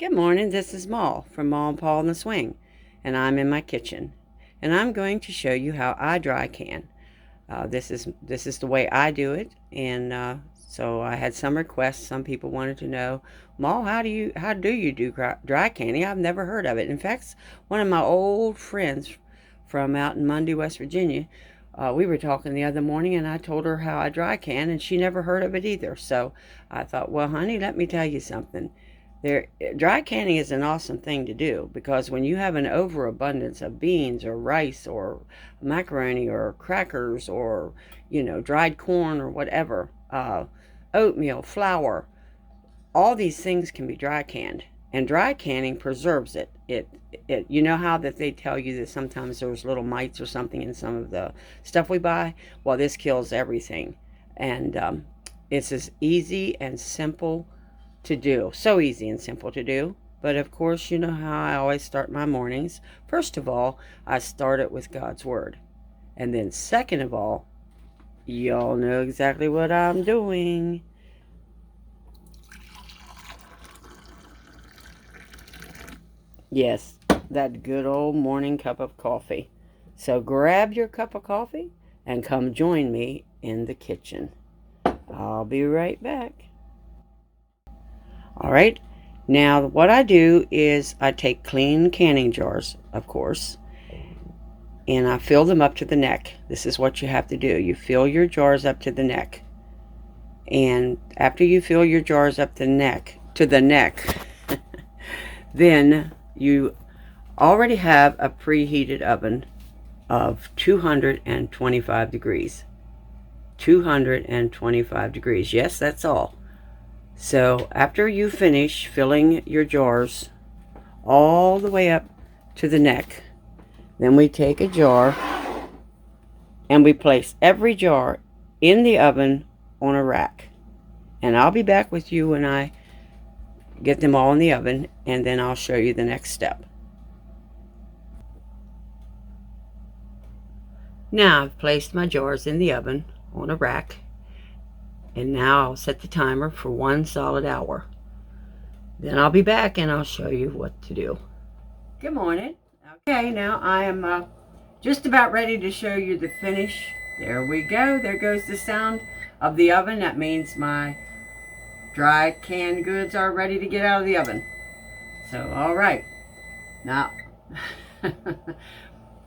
Good morning, this is Maw from MawandPawontheSwing, and I'm in my kitchen, and I'm going to show you how I dry can. This is the way I do it, and so I had some requests. Some people wanted to know, Maw, how do you do dry canning? I've never heard of it. In fact, one of my old friends from out in Mundy, West Virginia, we were talking the other morning, and I told her how I dry can, and she never heard of it either. So I thought, well, honey, let me tell you something. Dry canning is an awesome thing to do, because when you have an overabundance of beans or rice or macaroni or crackers or dried corn or whatever, oatmeal, flour, all these things can be dry canned, and dry canning preserves it. You know how that they tell you that sometimes there's little mites or something in some of the stuff we buy? Well, this kills everything, and it's as easy and simple to do. So easy and simple to do. But of course, you know how I always start my mornings. First of all, I start it with God's Word. And then second of all, y'all know exactly what I'm doing. Yes, that good old morning cup of coffee. So grab your cup of coffee and come join me in the kitchen. I'll be right back. All right, now what I do is I take clean canning jars, of course, and I fill them up to the neck. This is what you have to do. You fill your jars up to the neck. And after you fill your jars up to the neck, then you already have a preheated oven of 225 degrees. 225 degrees. Yes, that's all. So after you finish filling your jars all the way up to the neck, then we take a jar and we place every jar in the oven on a rack. And I'll be back with you when I get them all in the oven, and then I'll show you the next step. Now I've placed my jars in the oven on a rack. And now I'll set the timer for 1 solid hour. Then I'll be back and I'll show you what to do. Good morning. Okay, now I am just about ready to show you the finish. There we go. There goes the sound of the oven. That means my dry canned goods are ready to get out of the oven. So, all right. Now,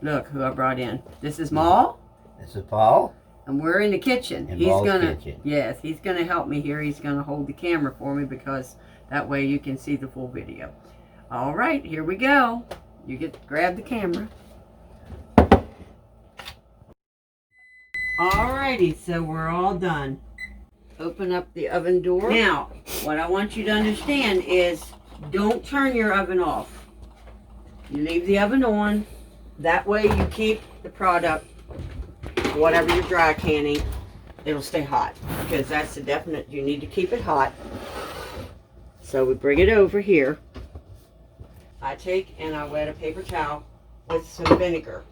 look who I brought in. This is Maw. This is Paul. And we're in the kitchen. He's gonna help me here. He's gonna hold the camera for me, because that way you can see the full video. All right, here we go. You grab the camera. Alrighty, so we're all done. Open up the oven door. Now, what I want you to understand is, don't turn your oven off. You leave the oven on. That way you keep the product, whatever you're dry canning, it'll stay hot, because that's the definite. You need to keep it hot. So we bring it over here. I take and I wet a paper towel with some vinegar.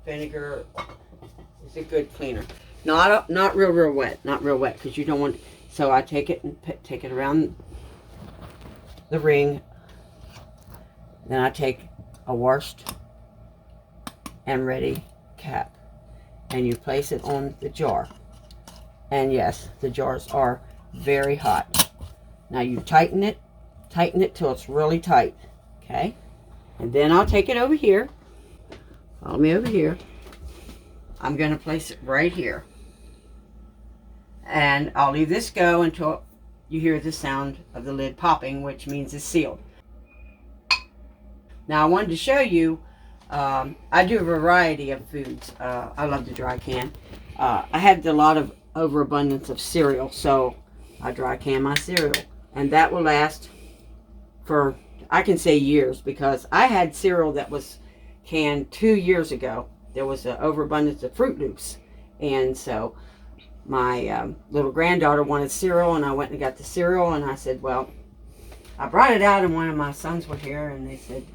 Vinegar is a good cleaner. Not real wet, not real wet, because you don't want. So I take it and take it around the ring. Then I take a washed and ready cap, and you place it on the jar. And yes, the jars are very hot. Now you tighten it till it's really tight, okay? And then I'll take it over here. Follow me over here. I'm going to place it right here. And I'll leave this go until you hear the sound of the lid popping, which means it's sealed. Now I wanted to show you, I do a variety of foods. I love to dry can. I had a lot of overabundance of cereal, so I dry can my cereal. And that will last for, I can say, years, because I had cereal that was canned 2 years ago. There was an overabundance of Fruit Loops. And so my little granddaughter wanted cereal, and I went and got the cereal, and I said, well, I brought it out, and one of my sons were here, and they said,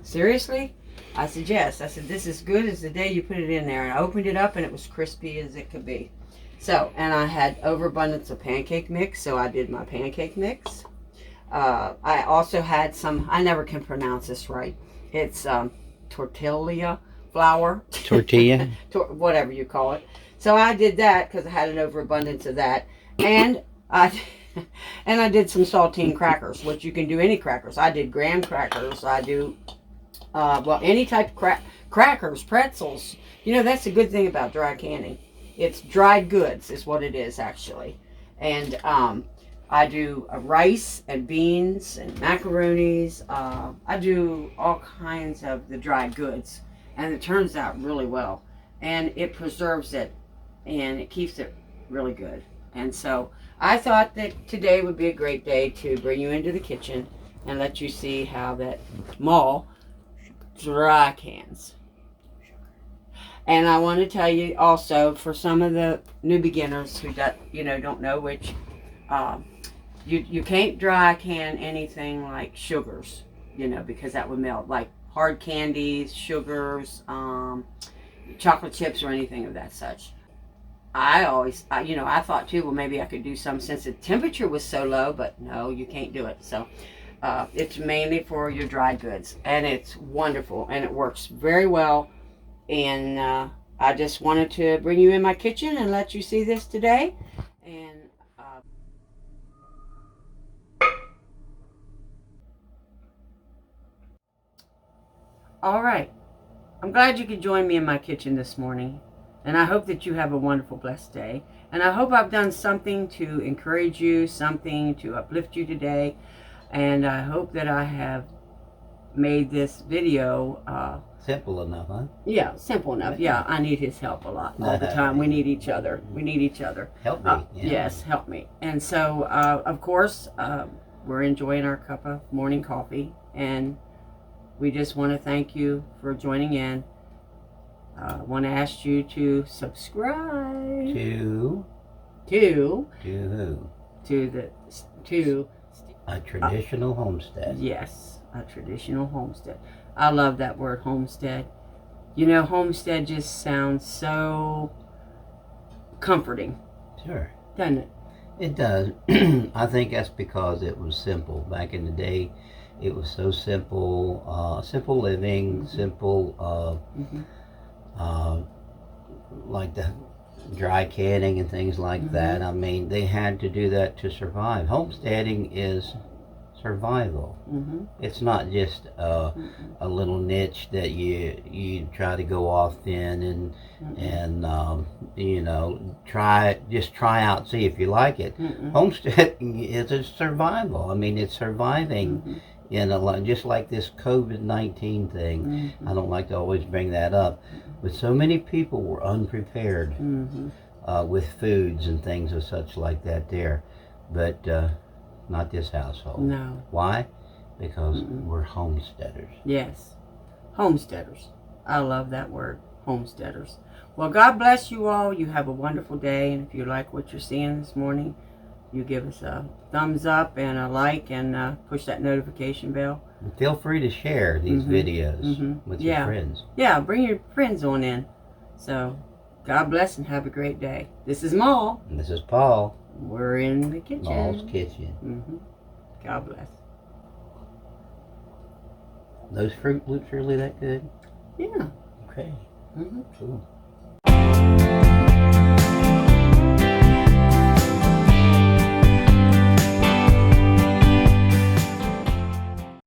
seriously? I said, yes. I said, this is good as the day you put it in there. And I opened it up, and it was crispy as it could be. So, and I had overabundance of pancake mix, so I did my pancake mix. I also had some, I never can pronounce this right. It's tortilla flour. Tortilla? Whatever you call it. So I did that because I had an overabundance of that. And I and I did some saltine crackers, which you can do any crackers. I did graham crackers. I do, well, any type of crackers, pretzels. You know, that's the good thing about dry canning. It's dried goods is what it is, actually. And I do rice and beans and macaronis. I do all kinds of the dried goods, and it turns out really well. And it preserves it, and it keeps it really good. And so I thought that today would be a great day to bring you into the kitchen and let you see how that Maw dry cans. And I want to tell you also, for some of the new beginners who don't know which, you can't dry can anything like sugars, because that would melt, like hard candies, sugars, chocolate chips, or anything of that such. I thought too, well, maybe I could do some since the temperature was so low, but no, you can't do it. So it's mainly for your dry goods, and it's wonderful, and it works very well. And I just wanted to bring you in my kitchen and let you see this today. And all right, I'm glad you could join me in my kitchen this morning. And I hope that you have a wonderful, blessed day. And I hope I've done something to encourage you, something to uplift you today. And I hope that I have made this video Simple enough, huh? Yeah, simple enough. Yeah, I need his help a lot all the time. We need each other. We need each other. Help me. Yeah. Yes, help me. And so, of course, we're enjoying our cup of morning coffee. And we just want to thank you for joining in. I want to ask you to subscribe To to who? to A traditional homestead. yes, a traditional homestead. I love that word, homestead. Homestead just sounds so comforting. Sure. Doesn't it? It does. I think that's because it was simple. Back in the day, it was so simple. Simple living, simple, like the dry canning and things like that. I mean, they had to do that to survive. Homesteading is survival. It's not just a little niche that you try to go off in and try out, see if you like it. Homesteading is a survival. I mean, it's surviving just like this COVID-19 thing. I don't like to always bring that up, but so many people were unprepared with foods and things of such like that there, but not this household. No. Why? Because we're homesteaders. Yes. Homesteaders. I love that word. Homesteaders. Well, God bless you all. You have a wonderful day. And if you like what you're seeing this morning, you give us a thumbs up and a like and push that notification bell. And feel free to share these videos with your friends. Yeah, bring your friends on in. So, God bless and have a great day. This is Maw. And this is Paul. We're in the kitchen. Maw's kitchen. God bless. Those Fruit Loops really that good? Yeah. Okay. Cool.